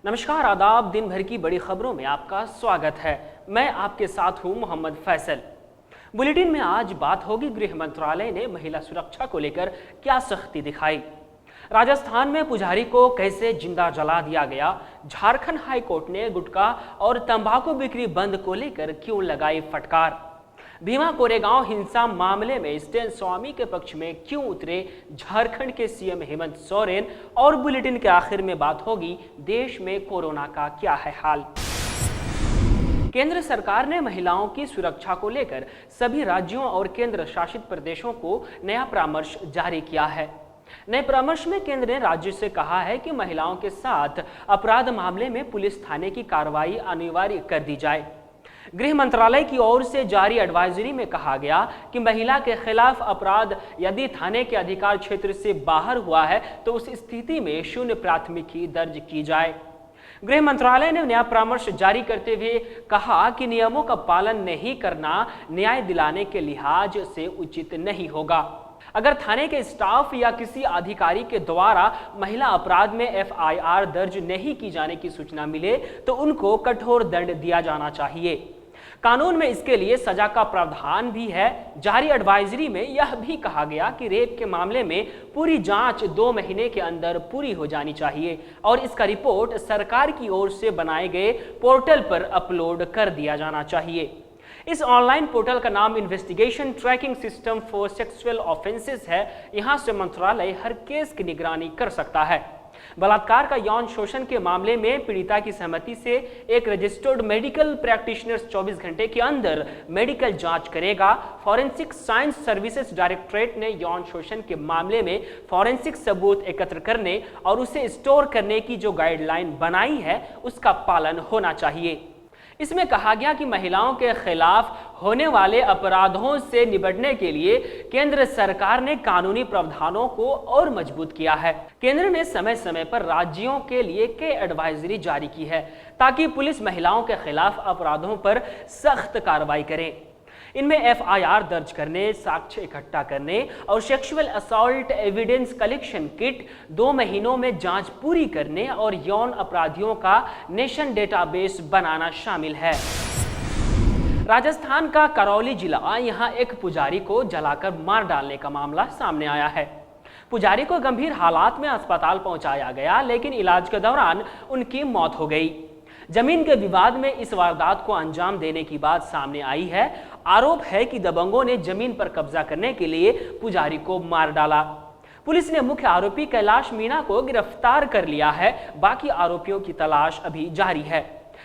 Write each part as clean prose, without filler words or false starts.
नमस्कार, आदाब। दिन भर की बड़ी खबरों में आपका स्वागत है। मैं आपके साथ हूं मोहम्मद फैसल। बुलेटिन में आज बात होगी, गृह मंत्रालय ने महिला सुरक्षा को लेकर क्या सख्ती दिखाई, राजस्थान में पुजारी को कैसे जिंदा जला दिया गया, झारखंड हाई कोर्ट ने गुटखा और तंबाकू बिक्री बंद को लेकर क्यों लगाई फटकार, भीमा कोरेगांव हिंसा मामले में स्टैन स्वामी के पक्ष में क्यों उतरे झारखंड के सीएम हेमंत सोरेन, और बुलेटिन के आखिर में बात होगी, देश में कोरोना का क्या है हाल। केंद्र सरकार ने महिलाओं की सुरक्षा को लेकर सभी राज्यों और केंद्र शासित प्रदेशों को नया परामर्श जारी किया है। नए परामर्श में केंद्र ने राज्य से कहा है कि महिलाओं के साथ अपराध मामले में पुलिस थाने की कार्रवाई अनिवार्य कर दी जाए। गृह मंत्रालय की ओर से जारी एडवाइजरी में कहा गया कि महिला के खिलाफ अपराध यदि थाने के अधिकार क्षेत्र से बाहर हुआ है तो उस स्थिति में शून्य प्राथमिकी दर्ज की जाए। गृह मंत्रालय ने नया परामर्श जारी करते हुए कहा कि नियमों का पालन नहीं करना न्याय दिलाने के लिहाज से उचित नहीं होगा। अगर थाने के स्टाफ या किसी अधिकारी के द्वारा महिला अपराध में एफआईआर दर्ज नहीं की जाने की सूचना मिले तो उनको कठोर दंड दिया जाना चाहिए। कानून में इसके लिए सजा का प्रावधान भी है। जारी एडवाइजरी में यह भी कहा गया कि रेप के मामले में पूरी जांच 2 महीने के अंदर पूरी हो जानी चाहिए और इसका रिपोर्ट सरकार की ओर से बनाए गए पोर्टल पर अपलोड कर दिया जाना चाहिए। इस ऑनलाइन पोर्टल का नाम investigation tracking system for sexual offences है। यहां से मंत्रालय हर केस की निगरानी कर सकता है। बलात्कार का यौन शोषण के मामले में पीड़िता की सहमति से एक रजिस्टर्ड मेडिकल प्रैक्टिशनर 24 घंटे के अंदर मेडिकल जांच करेगा। फॉरेंसिक साइंस सर्विसेज डायरेक्टरेट ने यौन शोषण के मामले में फॉरेंसिक सबूत एकत्र करने और उसे स्टोर करने की जो गाइडलाइन बनाई है उसका पालन होना चाहिए। इसमें कहा गया कि महिलाओं के खिलाफ होने वाले अपराधों से निपटने के लिए केंद्र सरकार ने कानूनी प्रावधानों को और मजबूत किया है। केंद्र ने समय समय पर राज्यों के लिए कई एडवाइजरी जारी की है ताकि पुलिस महिलाओं के खिलाफ अपराधों पर सख्त कार्रवाई करे। इनमें एफआईआर दर्ज करने, साक्ष्य इकट्ठा करने और sexual assault evidence collection kit 2 महीनों में जांच पूरी करने और यौन अपराधियों का नेशन डेटाबेस बनाना शामिल है। राजस्थान का करौली जिला, यहां एक पुजारी को जलाकर मार डालने का मामला सामने आया है। पुजारी को गंभीर हालात में अस्पताल पहुंचाया गया, लेकिन इलाज के दौरान उनकी मौत हो गई। जमीन के विवाद में इस वारदात को अंजाम देने की बात सामने आई है। आरोप है कि दबंगों ने जमीन पर कब्जा करने के लिए पुजारी को मार डाला। पुलिस ने मुख्य आरोपी कैलाश मीणा को गिरफ्तार कर लिया है। बाकी आरोपियों की तलाश अभी जारी है।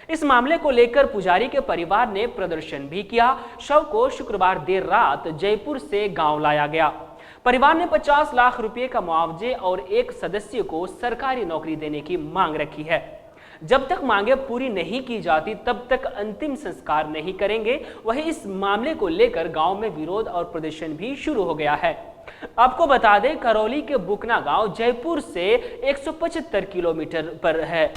इस मामले को लेकर पुजारी के परिवार ने प्रदर्शन भी किया। शव को शुक्रवार देर रात जयपुर से गांव लाया गया। परिवार ने 50 लाख रुपए का मुआवजे और एक सदस्य को सरकारी नौकरी देने की मांग रखी है। जब तक मांगे पूरी नहीं की जाती तब तक अंतिम संस्कार नहीं करेंगे। वहीं इस मामले को लेकर गांव में विरोध और प्रदर्शन भी शुरू हो गया है। आपको बता दें, करौली के बुकना गांव जयपुर से 175 किलोमीटर पर है।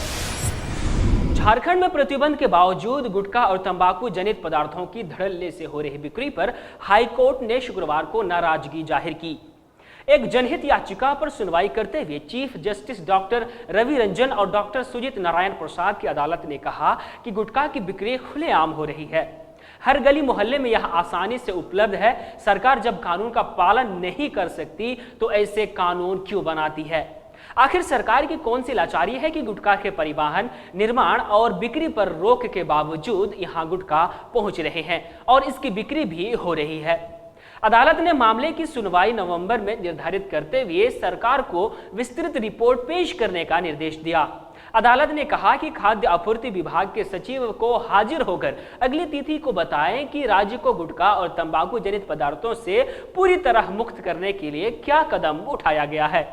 झारखंड में प्रतिबंध के बावजूद गुटखा और तंबाकू जनित पदार्थों की धड़ल्ले से हो रही बिक्री पर हाईकोर्ट ने शुक्रवार को नाराजगी जाहिर की। एक जनहित याचिका पर सुनवाई करते हुए chief justice doctor Ravi Ranjan और डॉक्टर सुजीत नारायण प्रसाद की अदालत ने कहा कि गुटखा की बिक्री खुलेआम हो रही है। हर गली मोहल्ले में यह आसानी से उपलब्ध है। सरकार जब कानून का पालन नहीं कर सकती तो ऐसे कानून क्यों बनाती है? आखिर सरकार की कौन सी लाचारी है कि गुटखा के परिवहन, निर्माण और बिक्री पर रोक के बावजूद यहां गुटखा पहुंच रहे हैं और इसकी बिक्री भी हो रही है। अदालत ने मामले की सुनवाई नवंबर में निर्धारित करते हुए सरकार को विस्तृत रिपोर्ट पेश करने का निर्देश दिया। अदालत ने कहा कि खाद्य आपूर्ति विभाग के सचिव को हाजिर होकर अगली तिथि को बताएं कि राज्य को गुटखा और तंबाकू जनित पदार्थों से पूरी तरह मुक्त करने के लिए क्या कदम उठाया गया है।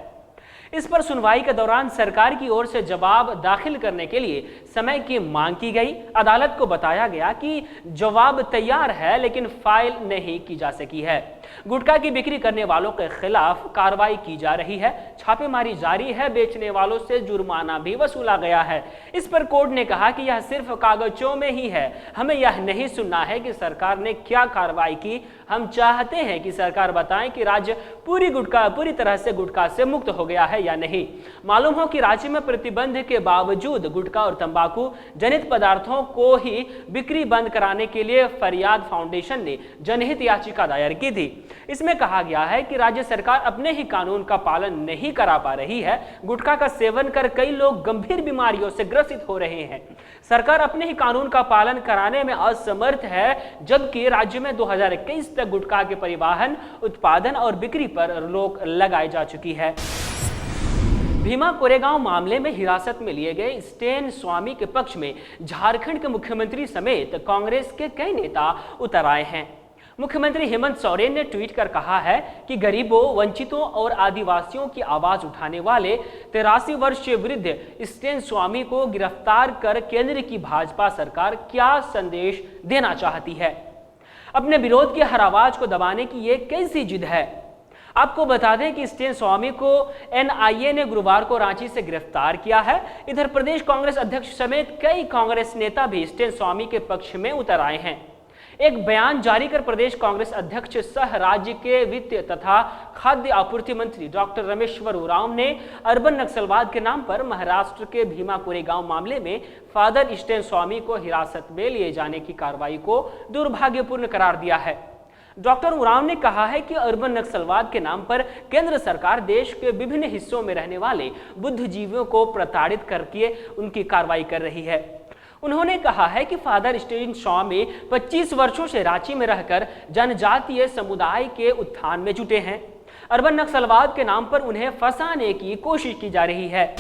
इस पर सुनवाई के दौरान सरकार की ओर से जवाब दाखिल करने के लिए समय की मांग की गई। अदालत को बताया गया कि जवाब तैयार है लेकिन फाइल नहीं की जा सकी है। गुटखा की बिक्री करने वालों के खिलाफ कार्रवाई की जा रही है। छापेमारी जारी है, बेचने वालों से जुर्माना भी वसूला गया है। इस पर कोर्ट ने कहा कि यह सिर्फ कागजों में ही है, हमें यह नहीं सुनना है कि सरकार ने क्या कार्रवाई की। हम चाहते हैं कि सरकार बताएं कि राज्य पूरी तरह से गुटखा से मुक्त हो गया है या नहीं। मालूम हो कि राज्य में प्रतिबंध के बावजूद गुटखा और तंबाकू जनित पदार्थों को ही बिक्री बंद कराने के लिए फरियाद फाउंडेशन ने जनहित याचिका दायर की थी। इसमें कहा गया है कि राज्य सरकार अपने ही कानून का पालन नहीं करा पा रही है। गुटखा का सेवन कर कई लोग गंभीर बीमारियों से ग्रसित हो रहे हैं। सरकार अपने ही कानून का पालन कराने में असमर्थ है, जबकि राज्य में 2021 तक गुटखा के परिवहन, उत्पादन और बिक्री पर रोक लगाई जा चुकी है। भीमा कोरेगांव मामले में हिरासत में लिए गए स्टेन स्वामी के पक्ष में झारखंड के मुख्यमंत्री समेत कांग्रेस के कई नेता उतर आए हैं। मुख्यमंत्री हेमंत सोरेन ने ट्वीट कर कहा है कि गरीबों, वंचितों और आदिवासियों की आवाज उठाने वाले 83 वर्षीय वृद्ध स्टेन स्वामी को गिरफ्तार कर केंद्र की भाजपा सरकार क्या संदेश देना चाहती है। अपने विरोध की हर आवाज को दबाने की ये कैसी जिद है। आपको बता दें कि स्टेन स्वामी को एनआईए ने गुरुवार को रांची से गिरफ्तार किया है। इधर प्रदेश कांग्रेस अध्यक्ष समेत कई कांग्रेस नेता भी स्टेन स्वामी के पक्ष में उतर आए हैं। एक बयान जारी कर प्रदेश कांग्रेस अध्यक्ष सह राज्य के वित्त तथा खाद्य आपूर्ति मंत्री डॉक्टर रमेश्वर उरांव ने अर्बन नक्सलवाद के नाम पर महाराष्ट्र के भीमा कोरेगांव मामले में फादर स्टेन स्वामी को हिरासत में लिए जाने की कार्रवाई को दुर्भाग्यपूर्ण करार दिया है। डॉक्टर उरांव ने कहा है कि अर्बन नक्सलवाद के नाम पर केंद्र सरकार देश के विभिन्न हिस्सों में रहने वाले बुद्धिजीवियों को प्रताड़ित करके उनकी कार्रवाई कर रही है। उन्होंने कहा है कि फादर स्टेन स्वामी 25 वर्षों से रांची में रहकर जनजातीय समुदाय के उत्थान में जुटे हैं। अर्बन नक्सलवाद के नाम पर उन्हें फंसाने की कोशिश की जा रही है।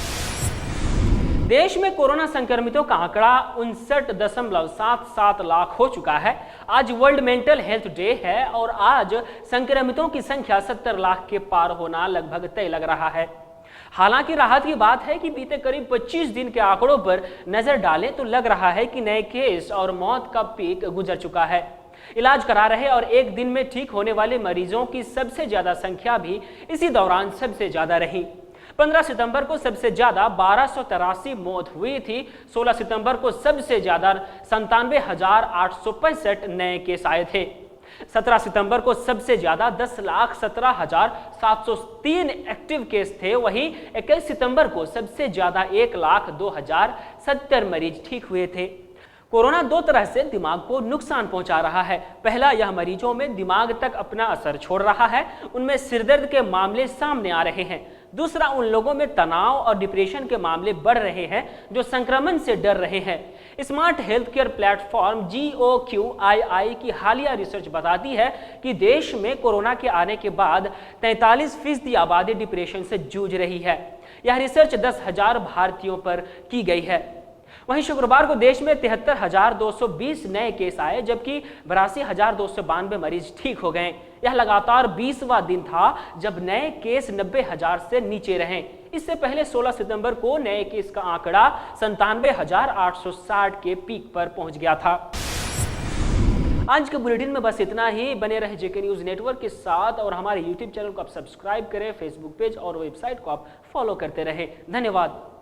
देश में कोरोना संक्रमितों का आंकड़ा 59.77 लाख हो चुका है। आज वर्ल्ड मेंटल हेल्थ डे है और आज संक्रमितों की संख्या 70 लाख के पार होना लगभग तय लग रहा है। हालांकि राहत की बात है कि बीते करीब 25 दिन के आंकड़ों पर नजर डालें तो लग रहा है कि नए केस और मौत का पीक गुजर चुका है। इलाज करा रहे और एक दिन में ठीक होने वाले मरीजों की सबसे ज्यादा संख्या भी इसी दौरान सबसे ज्यादा रही। 15 सितंबर को सबसे ज्यादा 1283 मौत हुई थी। 16 सितंबर को सबसे ज्यादा 97,865 नए केस आए थे। 17 सितंबर को सबसे ज्यादा 10,17,703 एक्टिव केस थे। वहीं 21 सितंबर को सबसे ज्यादा 1,02,070 मरीज ठीक हुए थे। कोरोना दो तरह से दिमाग को नुकसान पहुंचा रहा है। पहला, यह मरीजों में दिमाग तक अपना असर छोड़ रहा है, उनमें सिरदर्द के मामले सामने आ रहे हैं। दूसरा, उन लोगों में तनाव और डिप्रेशन के मामले बढ़ रहे हैं जो संक्रमण से डर रहे हैं। Smart health care platform GOQII की हालिया रिसर्च बताती है कि देश में कोरोना के आने के बाद 43% आबादी डिप्रेशन से जूझ रही है। यह रिसर्च 10,000 भारतीयों पर की गई है। वहीं शुक्रवार को देश में 73,220 नए केस आए, जबकि 82,292 मरीज ठीक हो गए। यह लगातार 20वां दिन था जब नए केस 90,000 से नीचे रहे। इससे पहले 16 सितंबर को नए केस का आंकड़ा 97,860 के पीक पर पहुंच गया था। आज के बुलेटिन में बस इतना ही। बने रहे JK न्यूज नेटवर्क के साथ और हमारे YouTube चैनल को आप सब्सक्राइब करें, फेसबुक पेज और वेबसाइट को आप फॉलो करते रहें। धन्यवाद।